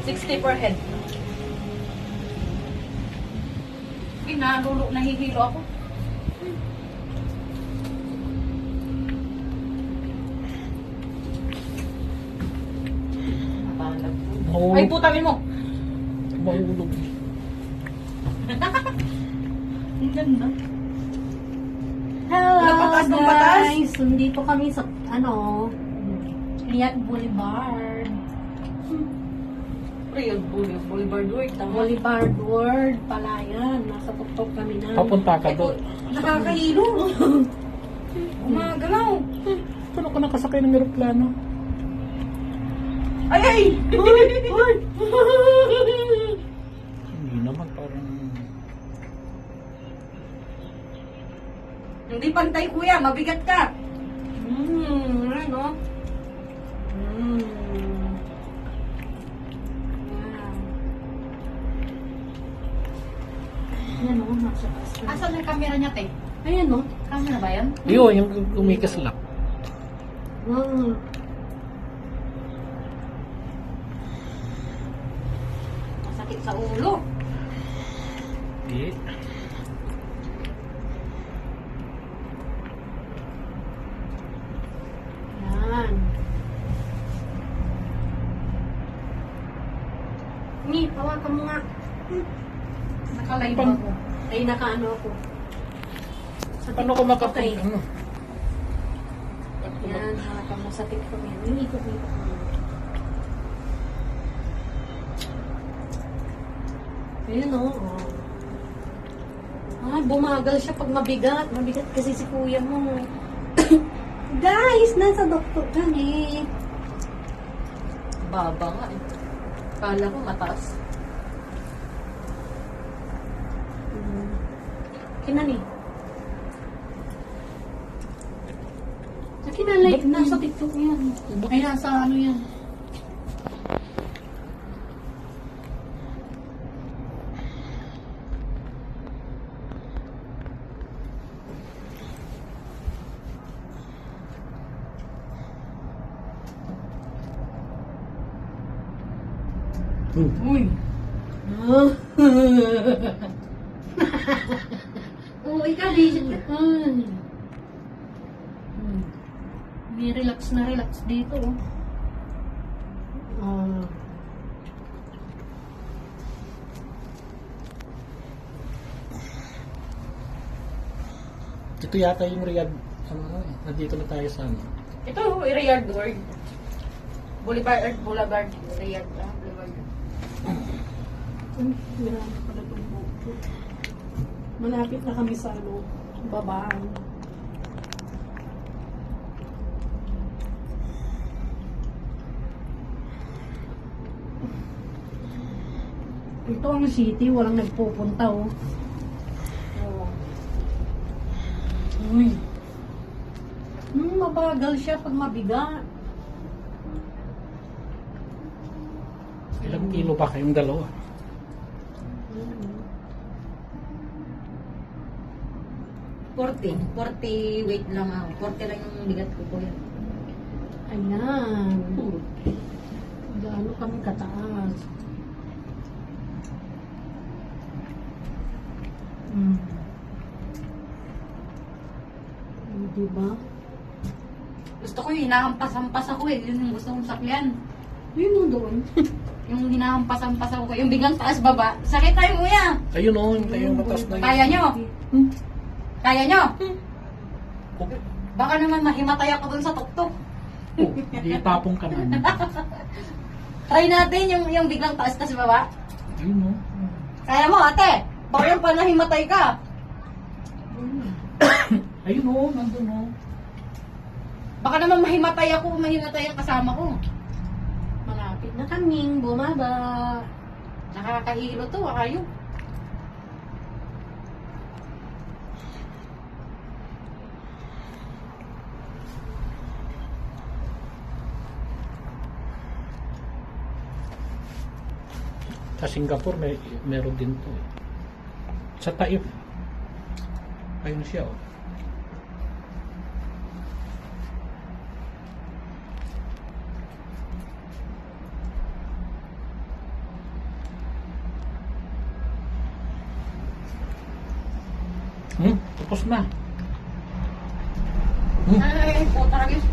60 per head. Nahihilo ako. Ay, putangin mo. Mahulog. Ang ganda. Hello Napatas ng batas? guys! Nandito kami sa, Riyadh Boulevard. Real Boulevard World. Boulevard World pala yan. Nasa tuktok kami na. Papunta ka doon. Nakakahilo. Umagalaw. Paano ka nakasakay ng aeroplano? Ay, ay! Hindi naman, parang... Hindi pantay, kuya. Mabigat ka. Ano? Yan o, nasa taas na. Asan yung camera niya, te? Ayan o. Camera ba yan? Yun, yung kumikislap. Masakit sa ulo. Eh, Yan. Ni, hawakan mo nga. Nakalive Pang- ako. Ay, nakaano ako. paano ko makapag... Okay. Ano? Yan, hawakan mo sa TikTok yan. Inikot-ikot mo. Ayun o. Bumagal siya pag mabigat. Mabigat kasi si kuya mo. Guys, nasa doktor kami. Baba nga eh. Kala ko mataas. Kinani. Sa kinalay, Ba't nasa TikTok yan. Ay, nasa ano yan. Uy. Oo, ikaw, visit ka. May relax na relax dito. Ito yata yung Riyadh. Nandito na tayo sa ano. Ito, Riyadh World. Boulevard. Riyadh. Boulevard. Marami pala itong buko. Malapit na kami sa babaan. Ito ang city, walang nagpupunta oh. Uy. Mabagal siya pag mabigat. Ilang kilo ba kayong dalawa? Mm. 40 weight lang ako. 40 lang yung bigat ko po yan. Ayan. Gaano kami kataas. Diba? Gusto ko yung hinahampas-hampas ako eh. Yun yung gusto kong sakyan. Yun mo doon. Yung hinahampas-hampas ako. Yung biglang taas-baba. Sakit tayo, kuya. Ayun o, yung matas na yun. Kaya nyo? Kaya nyo? Oh, Baka naman mahimatay ako dun sa tuktok. di tapong ka na. Try natin yung biglang taas-baba. Ayun o. Kaya mo, ate. Baka yung pa nahimatay ka. Ayun o, nandun o. Baka naman mahimatay ako, mahimatay ang kasama ko. Malapit na kaming bumaba. Nakakahilo to, akayo. Sa Singapore, meron din to eh. Sa Taif. Ayun siya oh. Tapos na. Ay, puta na guys.